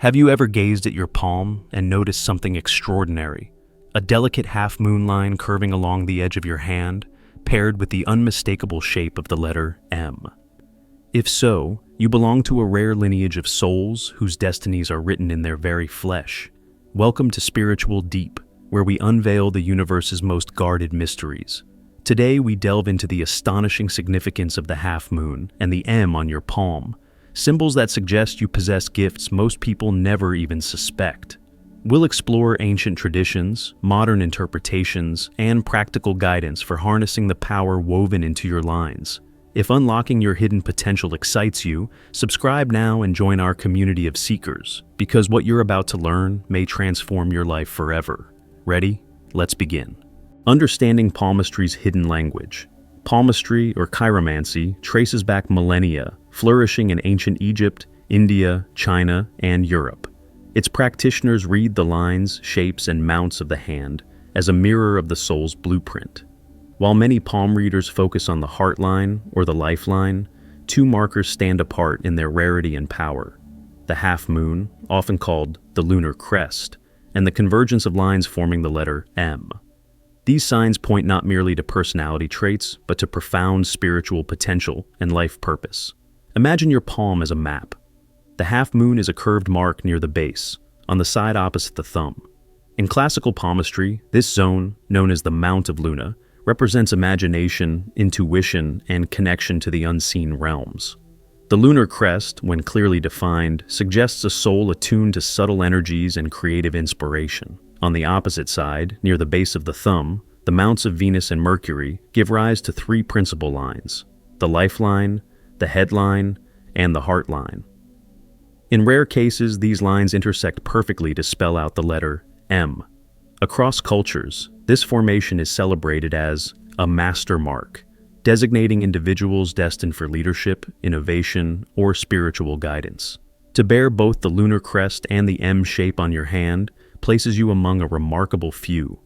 Have you ever gazed at your palm and noticed something extraordinary? A delicate half-moon line curving along the edge of your hand, paired with the unmistakable shape of the letter M. If so, you belong to a rare lineage of souls whose destinies are written in their very flesh. Welcome to Spiritual Deep, where we unveil the universe's most guarded mysteries. Today we delve into the astonishing significance of the half-moon and the M on your palm, symbols that suggest you possess gifts most people never even suspect. We'll explore ancient traditions, modern interpretations, and practical guidance for harnessing the power woven into your lines. If unlocking your hidden potential excites you, subscribe now and join our community of seekers, because what you're about to learn may transform your life forever. Ready? Let's begin. Understanding palmistry's hidden language. Palmistry, or chiromancy, traces back millennia, flourishing in ancient Egypt, India, China, and Europe. Its practitioners read the lines, shapes, and mounts of the hand as a mirror of the soul's blueprint. While many palm readers focus on the heart line or the lifeline, two markers stand apart in their rarity and power: the half moon, often called the lunar crest, and the convergence of lines forming the letter M. These signs point not merely to personality traits, but to profound spiritual potential and life purpose. Imagine your palm as a map. The half moon is a curved mark near the base, on the side opposite the thumb. In classical palmistry, this zone, known as the Mount of Luna, represents imagination, intuition, and connection to the unseen realms. The lunar crest, when clearly defined, suggests a soul attuned to subtle energies and creative inspiration. On the opposite side, near the base of the thumb, the mounts of Venus and Mercury give rise to three principal lines: the lifeline, the headline, and the heart line. In rare cases, these lines intersect perfectly to spell out the letter M. Across cultures, this formation is celebrated as a master mark, designating individuals destined for leadership, innovation, or spiritual guidance. To bear both the lunar crest and the M shape on your hand places you among a remarkable few.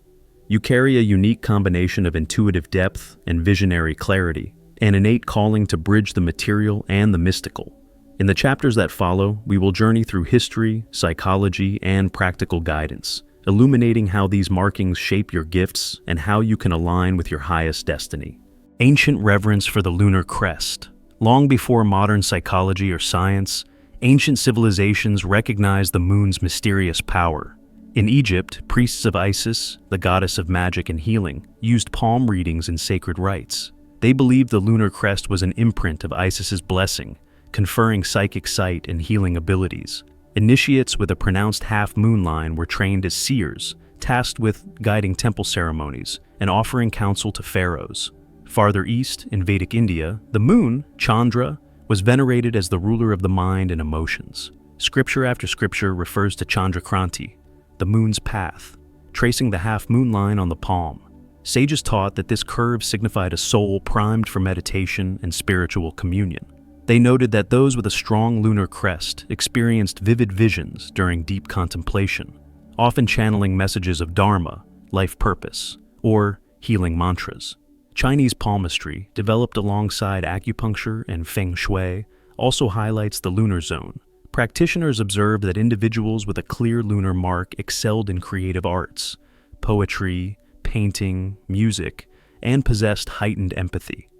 You carry a unique combination of intuitive depth and visionary clarity, an innate calling to bridge the material and the mystical. In the chapters that follow, we will journey through history, psychology, and practical guidance, illuminating how these markings shape your gifts and how you can align with your highest destiny. Ancient reverence for the lunar crest. Long before modern psychology or science, ancient civilizations recognized the moon's mysterious power. In Egypt, priests of Isis, the goddess of magic and healing, used palm readings in sacred rites. They believed the lunar crest was an imprint of Isis's blessing, conferring psychic sight and healing abilities. Initiates with a pronounced half-moon line were trained as seers, tasked with guiding temple ceremonies and offering counsel to pharaohs. Farther east, in Vedic India, the moon, Chandra, was venerated as the ruler of the mind and emotions. Scripture after scripture refers to Chandrakranti, the moon's path, tracing the half-moon line on the palm. Sages taught that this curve signified a soul primed for meditation and spiritual communion. They noted that those with a strong lunar crest experienced vivid visions during deep contemplation, often channeling messages of dharma, life purpose, or healing mantras. Chinese palmistry, developed alongside acupuncture and feng shui, also highlights the lunar zone. Practitioners observed that individuals with a clear lunar mark excelled in creative arts, poetry, painting, music, and possessed heightened empathy.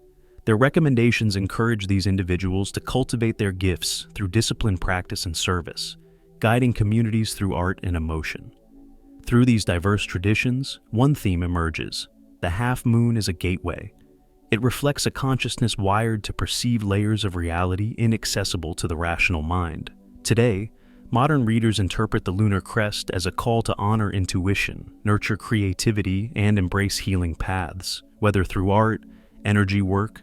Their recommendations encourage these individuals to cultivate their gifts through disciplined practice and service, guiding communities through art and emotion. Through these diverse traditions, one theme emerges: the half moon is a gateway. It reflects a consciousness wired to perceive layers of reality inaccessible to the rational mind. Today, modern readers interpret the lunar crest as a call to honor intuition, nurture creativity, and embrace healing paths, whether through art, energy work,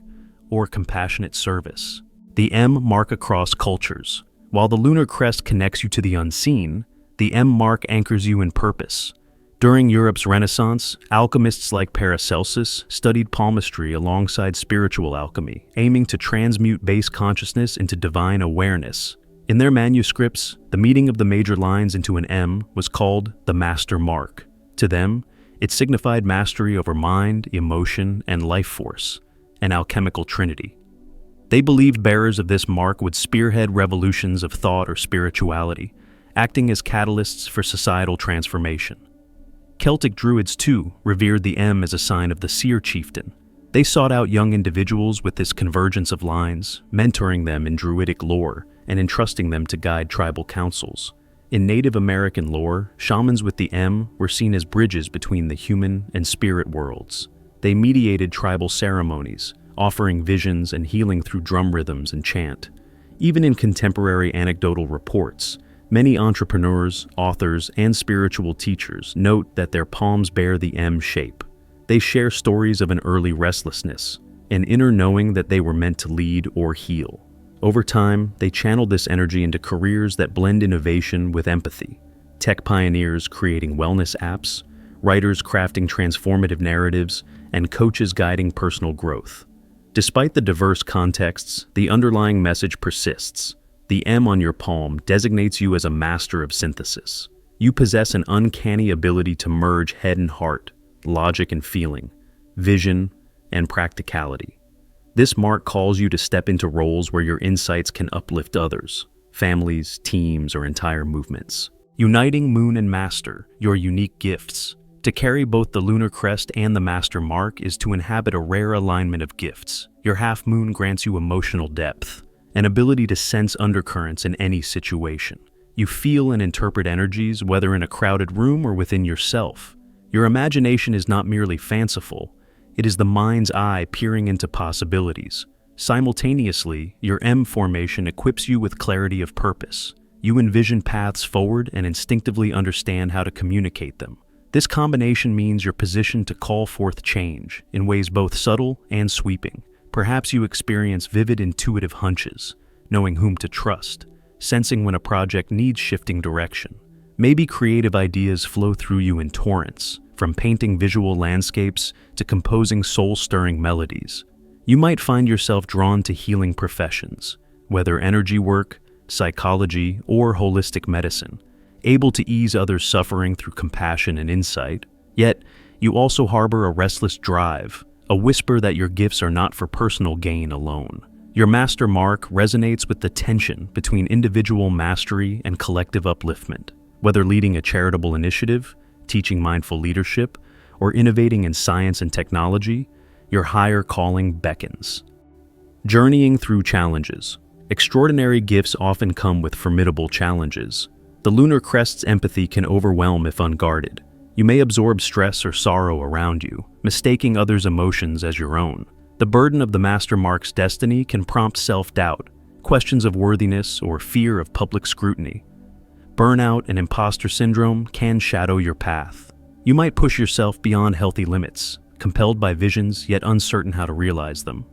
or compassionate service. The M mark across cultures. While the lunar crest connects you to the unseen, the M mark anchors you in purpose. During Europe's Renaissance, alchemists like Paracelsus studied palmistry alongside spiritual alchemy, aiming to transmute base consciousness into divine awareness. In their manuscripts, the meeting of the major lines into an M was called the master mark. To them, it signified mastery over mind, emotion, and life force, an alchemical trinity. They believed bearers of this mark would spearhead revolutions of thought or spirituality, acting as catalysts for societal transformation. Celtic Druids, too, revered the M as a sign of the seer chieftain. They sought out young individuals with this convergence of lines, mentoring them in Druidic lore and entrusting them to guide tribal councils. In Native American lore, shamans with the M were seen as bridges between the human and spirit worlds. They mediated tribal ceremonies, offering visions and healing through drum rhythms and chant. Even in contemporary anecdotal reports, many entrepreneurs, authors, and spiritual teachers note that their palms bear the M shape. They share stories of an early restlessness, an inner knowing that they were meant to lead or heal. Over time, they channeled this energy into careers that blend innovation with empathy. Tech pioneers creating wellness apps, writers crafting transformative narratives, and coaches guiding personal growth. Despite the diverse contexts, the underlying message persists. The M on your palm designates you as a master of synthesis. You possess an uncanny ability to merge head and heart, logic and feeling, vision and practicality. This mark calls you to step into roles where your insights can uplift others, families, teams, or entire movements. Uniting Moon and Master, your unique gifts. To carry both the Lunar Crest and the Master mark is to inhabit a rare alignment of gifts. Your half moon grants you emotional depth, an ability to sense undercurrents in any situation. You feel and interpret energies, whether in a crowded room or within yourself. Your imagination is not merely fanciful, it is the mind's eye peering into possibilities. Simultaneously, your M formation equips you with clarity of purpose. You envision paths forward and instinctively understand how to communicate them. This combination means you're positioned to call forth change in ways both subtle and sweeping. Perhaps you experience vivid intuitive hunches, knowing whom to trust, sensing when a project needs shifting direction. Maybe creative ideas flow through you in torrents, from painting visual landscapes to composing soul-stirring melodies. You might find yourself drawn to healing professions, whether energy work, psychology, or holistic medicine, able to ease others' suffering through compassion and insight. Yet, you also harbor a restless drive, a whisper that your gifts are not for personal gain alone. Your master mark resonates with the tension between individual mastery and collective upliftment. Whether leading a charitable initiative, teaching mindful leadership, or innovating in science and technology, your higher calling beckons. Journeying through challenges. Extraordinary gifts often come with formidable challenges. The Lunar Crest's empathy can overwhelm if unguarded. You may absorb stress or sorrow around you, mistaking others' emotions as your own. The burden of the Master Mark's destiny can prompt self-doubt, questions of worthiness, or fear of public scrutiny. Burnout and imposter syndrome can shadow your path. You might push yourself beyond healthy limits, compelled by visions yet uncertain how to realize them.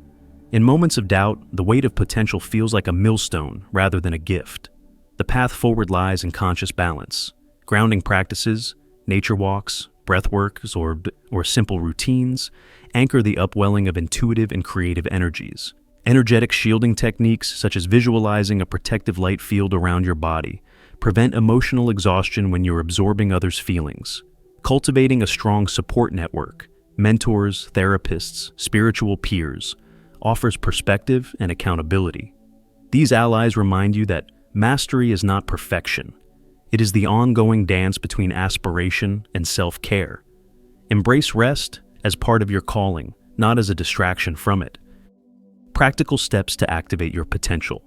In moments of doubt, the weight of potential feels like a millstone rather than a gift. The path forward lies in conscious balance. Grounding practices, nature walks, breathworks, or simple routines anchor the upwelling of intuitive and creative energies. Energetic shielding techniques, such as visualizing a protective light field around your body, prevent emotional exhaustion when you're absorbing others' feelings. Cultivating a strong support network, mentors, therapists, spiritual peers, offers perspective and accountability. These allies remind you that mastery is not perfection. It is the ongoing dance between aspiration and self-care. Embrace rest as part of your calling, not as a distraction from it. Practical steps to activate your potential.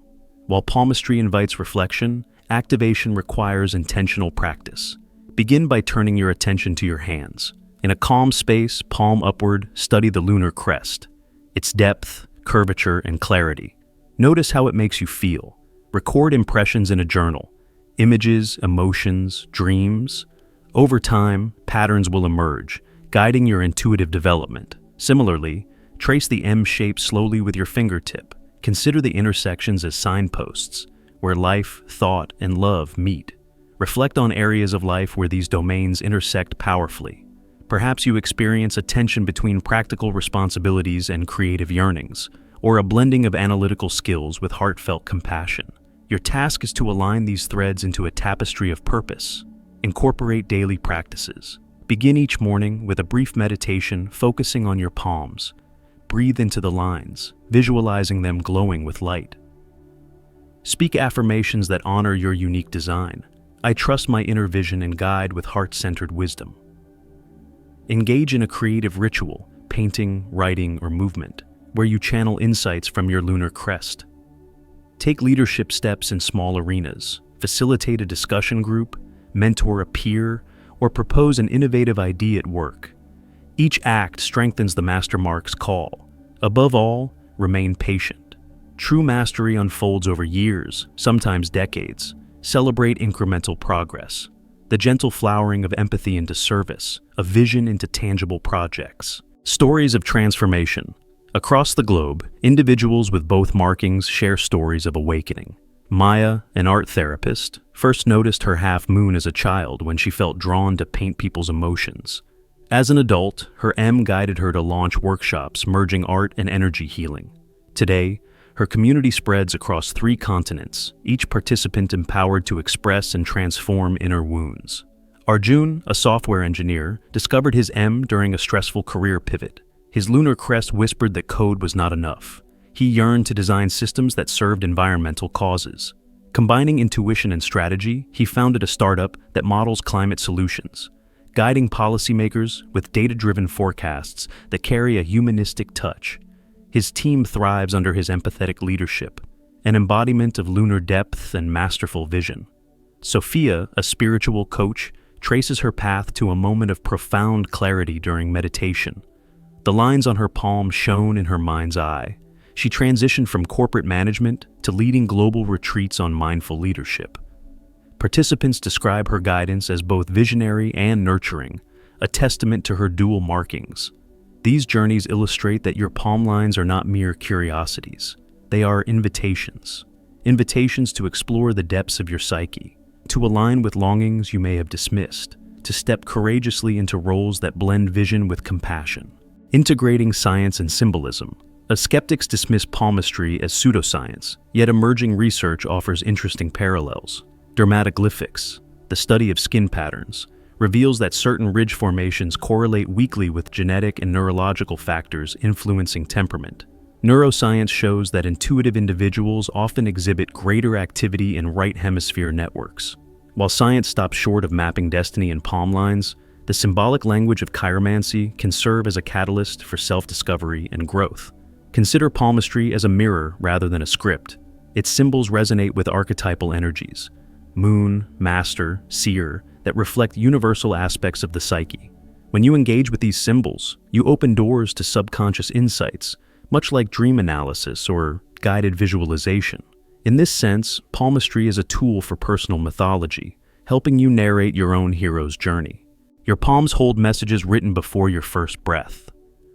While palmistry invites reflection, activation requires intentional practice. Begin by turning your attention to your hands. In a calm space, palm upward, study the Lunar Crest, its depth, curvature, and clarity. Notice how it makes you feel. Record impressions in a journal. Images, emotions, dreams. Over time, patterns will emerge, guiding your intuitive development. Similarly, trace the M shape slowly with your fingertip. Consider the intersections as signposts, where life, thought, and love meet. Reflect on areas of life where these domains intersect powerfully. Perhaps you experience a tension between practical responsibilities and creative yearnings, or a blending of analytical skills with heartfelt compassion. Your task is to align these threads into a tapestry of purpose. Incorporate daily practices. Begin each morning with a brief meditation focusing on your palms. Breathe into the lines, visualizing them glowing with light. Speak affirmations that honor your unique design. I trust my inner vision and guide with heart-centered wisdom. Engage in a creative ritual, painting, writing, or movement, where you channel insights from your lunar crest. Take leadership steps in small arenas, facilitate a discussion group, mentor a peer, or propose an innovative idea at work. Each act strengthens the Master Mark's call. Above all, remain patient. True mastery unfolds over years, sometimes decades. Celebrate incremental progress, the gentle flowering of empathy into service, a vision into tangible projects. Stories of transformation. Across the globe, individuals with both markings share stories of awakening. Maya, an art therapist, first noticed her half moon as a child when she felt drawn to paint people's emotions. As an adult, her M guided her to launch workshops merging art and energy healing. Today, her community spreads across 3 continents, each participant empowered to express and transform inner wounds. Arjun, a software engineer, discovered his M during a stressful career pivot. His lunar crest whispered that code was not enough. He yearned to design systems that served environmental causes. Combining intuition and strategy, he founded a startup that models climate solutions, guiding policymakers with data-driven forecasts that carry a humanistic touch. His team thrives under his empathetic leadership, an embodiment of lunar depth and masterful vision. Sophia, a spiritual coach, traces her path to a moment of profound clarity during meditation. The lines on her palm shone in her mind's eye. She transitioned from corporate management to leading global retreats on mindful leadership. Participants describe her guidance as both visionary and nurturing, a testament to her dual markings. These journeys illustrate that your palm lines are not mere curiosities. They are invitations. Invitations to explore the depths of your psyche, to align with longings you may have dismissed, to step courageously into roles that blend vision with compassion. Integrating science and symbolism. Skeptics dismiss palmistry as pseudoscience, yet emerging research offers interesting parallels. Dermatoglyphics, the study of skin patterns, reveals that certain ridge formations correlate weakly with genetic and neurological factors influencing temperament. Neuroscience shows that intuitive individuals often exhibit greater activity in right hemisphere networks. While science stops short of mapping destiny in palm lines, the symbolic language of chiromancy can serve as a catalyst for self-discovery and growth. Consider palmistry as a mirror rather than a script. Its symbols resonate with archetypal energies, moon, master, seer, that reflect universal aspects of the psyche. When you engage with these symbols, you open doors to subconscious insights, much like dream analysis or guided visualization. In this sense, palmistry is a tool for personal mythology, helping you narrate your own hero's journey. Your palms hold messages written before your first breath.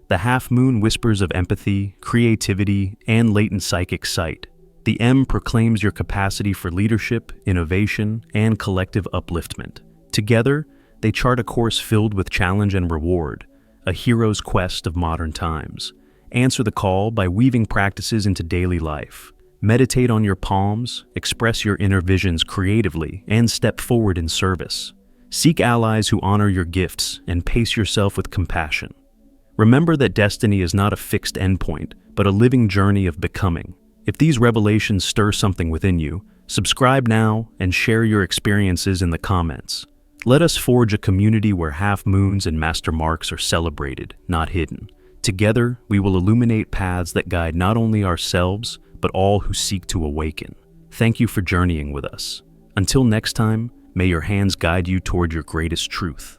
The half moon whispers of empathy, creativity, and latent psychic sight. The M proclaims your capacity for leadership, innovation, and collective upliftment. Together, they chart a course filled with challenge and reward, a hero's quest of modern times. Answer the call by weaving practices into daily life. Meditate on your palms, express your inner visions creatively, and step forward in service. Seek allies who honor your gifts and pace yourself with compassion. Remember that destiny is not a fixed endpoint, but a living journey of becoming. If these revelations stir something within you, subscribe now and share your experiences in the comments. Let us forge a community where half moons and master marks are celebrated, not hidden. Together, we will illuminate paths that guide not only ourselves, but all who seek to awaken. Thank you for journeying with us. Until next time, may your hands guide you toward your greatest truth.